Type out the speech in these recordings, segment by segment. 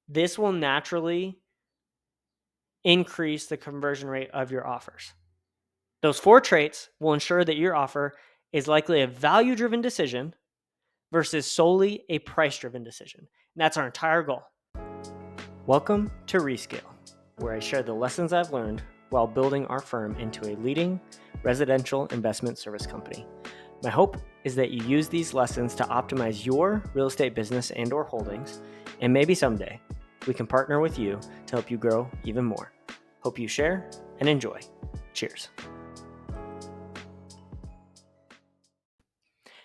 this will naturally increase the conversion rate of your offers. Those 4 traits will ensure that your offer is likely a value-driven decision versus solely a price-driven decision. And that's our entire goal. Welcome to Rescale, where I share the lessons I've learned while building our firm into a leading residential investment service company. My hope is that you use these lessons to optimize your real estate business and or holdings, and maybe someday we can partner with you to help you grow even more. Hope you share and enjoy. Cheers.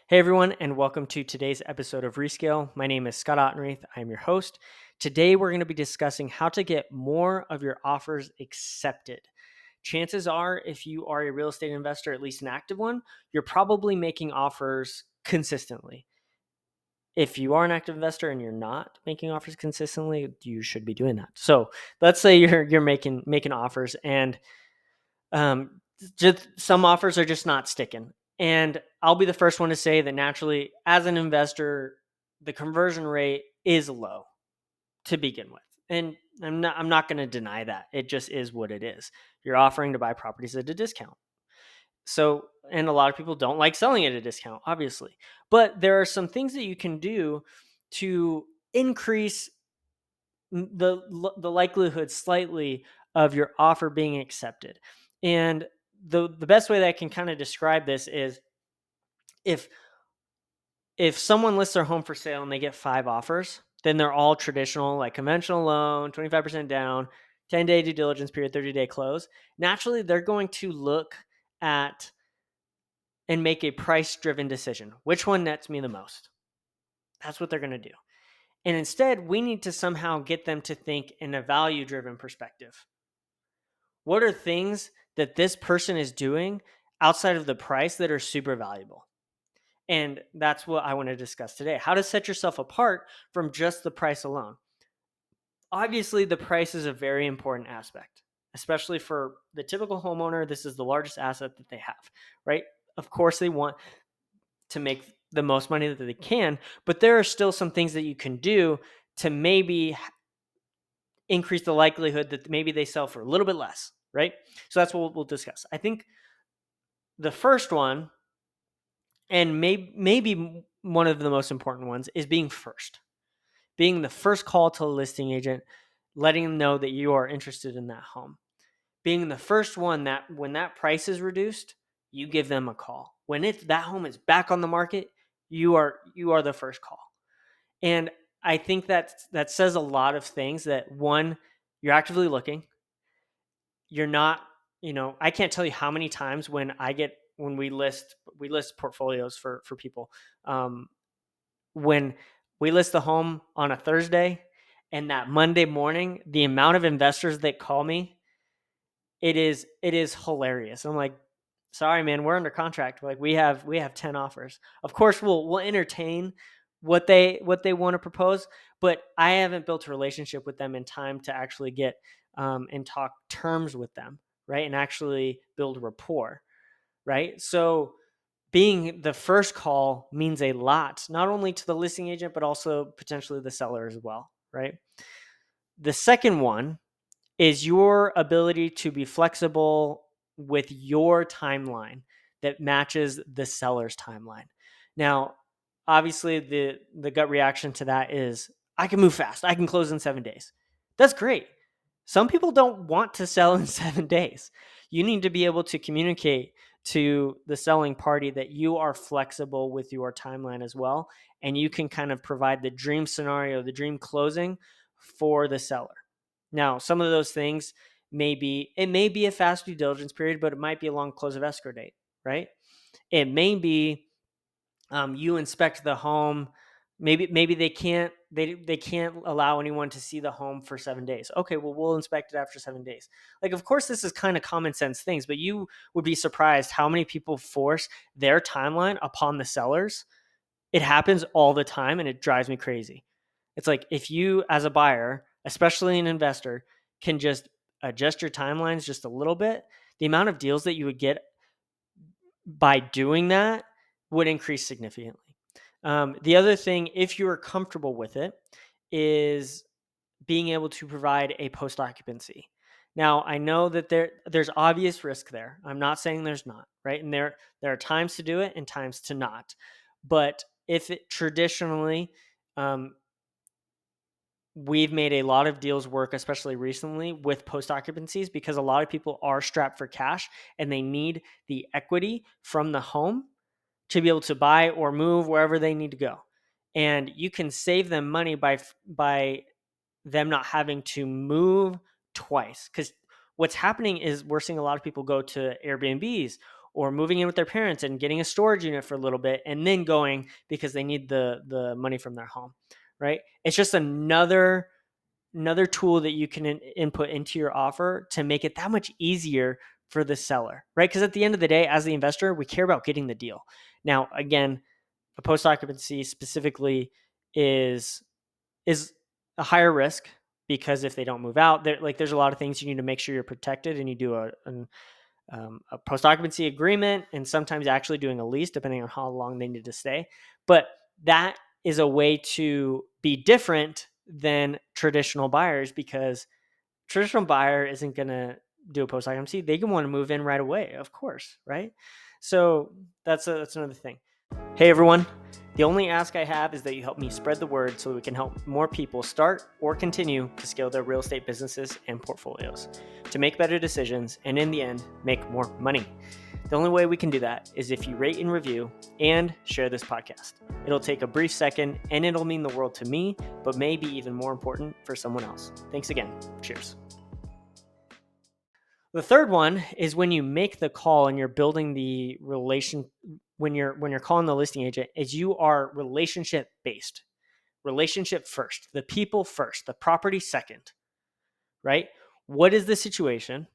Hey everyone, and welcome to today's episode of Rescale. My name is Scott Ottenreith. I am your host. Today we're going to be discussing how to get more of your offers accepted. Chances are, if you are a real estate investor, at least an active one, you're probably making offers consistently. If you are an active investor and you're not making offers consistently, you should be doing that. So let's say you're making offers, and just some offers are just not sticking. And I'll be the first one to say that naturally, as an investor, the conversion rate is low to begin with. And I'm not going to deny that. It just is what it is. You're offering to buy properties at a discount. So, and a lot of people don't like selling at a discount, obviously. But there are some things that you can do to increase the likelihood slightly of your offer being accepted. And the best way that I can kind of describe this is if someone lists their home for sale and they get 5 offers, then they're all traditional, like conventional loan, 25% down, 10-day due diligence period, 30-day close. Naturally, they're going to look at and make a price-driven decision. Which one nets me the most? That's what they're going to do. And instead, we need to somehow get them to think in a value-driven perspective. What are things that this person is doing outside of the price that are super valuable? And that's what I want to discuss today. How to set yourself apart from just the price alone. Obviously, the price is a very important aspect, especially for the typical homeowner. This is the largest asset that they have, right? Of course, they want to make the most money that they can, but there are still some things that you can do to maybe increase the likelihood that maybe they sell for a little bit less, right? So that's what we'll discuss. I think the first one, and maybe one of the most important ones, is being first. Being the first call to a listing agent, letting them know that you are interested in that home. Being the first one that when that price is reduced, you give them a call. When that home is back on the market, you are the first call. And I think that says a lot of things. That one, you're actively looking. You're not, I can't tell you how many times when we list portfolios for people. When we list the home on a Thursday, and that Monday morning, the amount of investors that call me, it is hilarious. I'm like, sorry, man, we're under contract. Like we have 10 offers. Of course, we'll entertain what they want to propose, but I haven't built a relationship with them in time to actually get and talk terms with them, right? And actually build rapport, right? So being the first call means a lot, not only to the listing agent, but also potentially the seller as well, right? The second one is your ability to be flexible with your timeline that matches the seller's timeline. Now, obviously, the gut reaction to that is, I can move fast. I can close in 7 days. That's great. Some people don't want to sell in 7 days. You need to be able to communicate to the selling party that you are flexible with your timeline as well, and you can kind of provide the dream scenario, the dream closing for the seller. Now, some of those things may be a fast due diligence period, but it might be a long close of escrow date, right? It may be you inspect the home. Maybe they can't allow anyone to see the home for 7 days. Okay, well, we'll inspect it after 7 days. Like, of course, this is kind of common sense things, but you would be surprised how many people force their timeline upon the sellers. It happens all the time, and it drives me crazy. It's like, if you, as a buyer, especially an investor, can just adjust your timelines just a little bit, the amount of deals that you would get by doing that would increase significantly. The other thing, if you are comfortable with it, is being able to provide a post occupancy. Now, I know that there's obvious risk there. I'm not saying there's not, right? And there are times to do it and times to not. But if it traditionally, we've made a lot of deals work, especially recently with post occupancies, because a lot of people are strapped for cash and they need the equity from the home to be able to buy or move wherever they need to go. And you can save them money by them not having to move twice. Because what's happening is we're seeing a lot of people go to Airbnbs or moving in with their parents and getting a storage unit for a little bit and then going because they need the money from their home, right? It's just another tool that you can input into your offer to make it that much easier for the seller, right? Because at the end of the day, as the investor, we care about getting the deal. Now, again, a post occupancy specifically is a higher risk, because if they don't move out, there's a lot of things you need to make sure you're protected, and you do a post occupancy agreement, and sometimes actually doing a lease depending on how long they need to stay. But that is a way to be different than traditional buyers, because traditional buyer isn't going to do a post occupancy. They can want to move in right away, of course, right? So that's another thing. Hey everyone, the only ask I have is that you help me spread the word so that we can help more people start or continue to scale their real estate businesses and portfolios, to make better decisions and in the end, make more money. The only way we can do that is if you rate and review and share this podcast. It'll take a brief second and it'll mean the world to me, but maybe even more important for someone else. Thanks again. Cheers. The third one is when you make the call and you're building the relation, when you're calling the listing agent, is you are relationship based. Relationship first, the people first, the property second, right? What is the situation?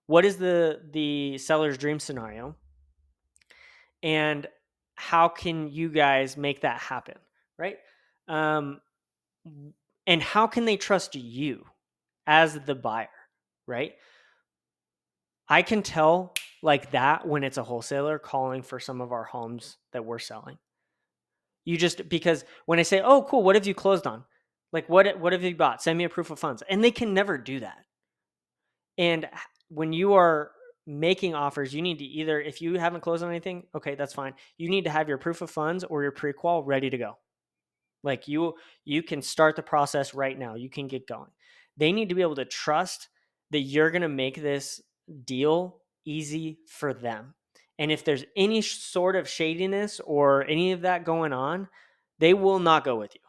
What is the seller's dream scenario? And how can you guys make that happen, right? And how can they trust you as the buyer, right? I can tell like that when it's a wholesaler calling for some of our homes that we're selling. Because when I say, "Oh, cool, what have you closed on? Like what have you bought? Send me a proof of funds." And they can never do that. And when you are making offers, you need to either, if you haven't closed on anything, okay, that's fine. You need to have your proof of funds or your pre-qual ready to go. Like you can start the process right now. You can get going. They need to be able to trust that you're going to make this deal easy for them. And if there's any sort of shadiness or any of that going on, they will not go with you,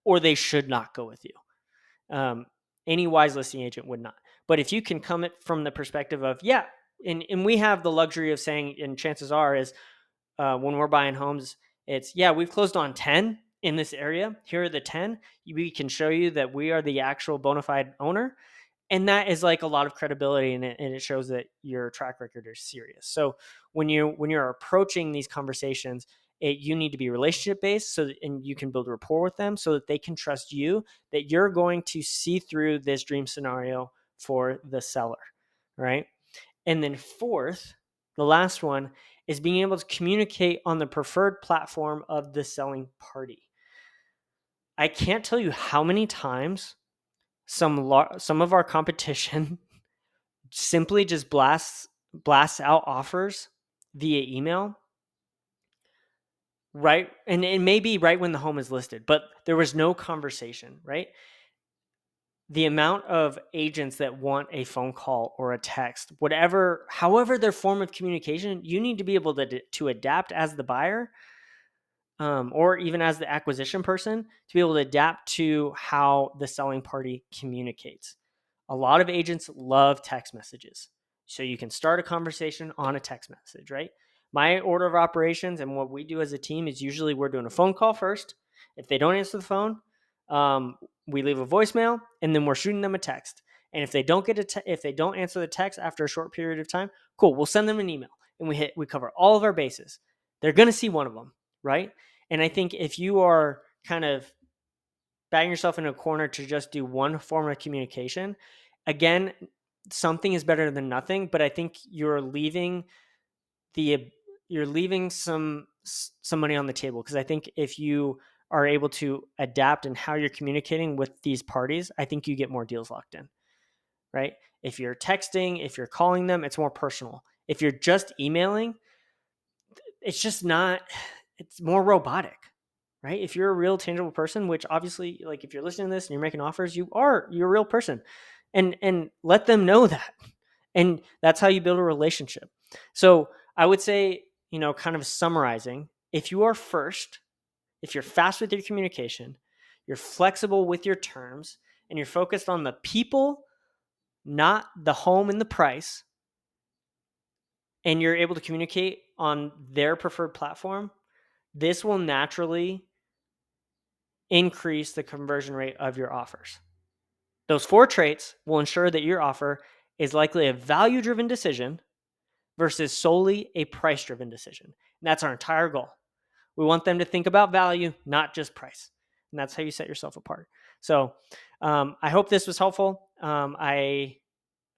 or they should not go with you. Any wise listing agent would not. But if you can come from the perspective of, yeah, and we have the luxury of saying, and chances are is when we're buying homes, it's, yeah, we've closed on 10 in this area. Here are the 10. We can show you that we are the actual bona fide owner. And that is like a lot of credibility in it, and it shows that your track record is serious. So when you're approaching these conversations, you need to be relationship based, and you can build rapport with them so that they can trust you that you're going to see through this dream scenario for the seller, right? And then fourth, the last one is being able to communicate on the preferred platform of the selling party. I can't tell you how many times some of our competition simply just blasts out offers via email, right? And it may be right when the home is listed, but there was no conversation, right? The amount of agents that want a phone call or a text, however their form of communication, you need to be able to adapt as the buyer, or even as the acquisition person, to be able to adapt to how the selling party communicates. A lot of agents love text messages. So you can start a conversation on a text message, right? My order of operations and what we do as a team is usually we're doing a phone call first. If they don't answer the phone, we leave a voicemail, and then we're shooting them a text. And if they don't if they don't answer the text after a short period of time, cool, we'll send them an email, and we cover all of our bases. They're going to see one of them, right? And I think if you are kind of batting yourself in a corner to just do one form of communication, again, something is better than nothing, but I think you're leaving some money on the table, because I think if you are able to adapt in how you're communicating with these parties, I think you get more deals locked in, right? If you're texting, if you're calling them, it's more personal. If you're just emailing, it's just not, it's more robotic, right? If you're a real tangible person, which obviously, like if you're listening to this and you're making offers, you're a real person, and let them know that. And that's how you build a relationship. So I would say, kind of summarizing, if you are first, if you're fast with your communication, you're flexible with your terms, and you're focused on the people, not the home and the price, and you're able to communicate on their preferred platform, this will naturally increase the conversion rate of your offers. Those 4 traits will ensure that your offer is likely a value-driven decision versus solely a price-driven decision. And that's our entire goal. We want them to think about value, not just price. And that's how you set yourself apart. So I hope this was helpful. I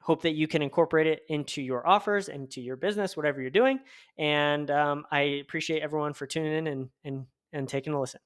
hope that you can incorporate it into your offers, into your business, whatever you're doing. And I appreciate everyone for tuning in and taking a listen.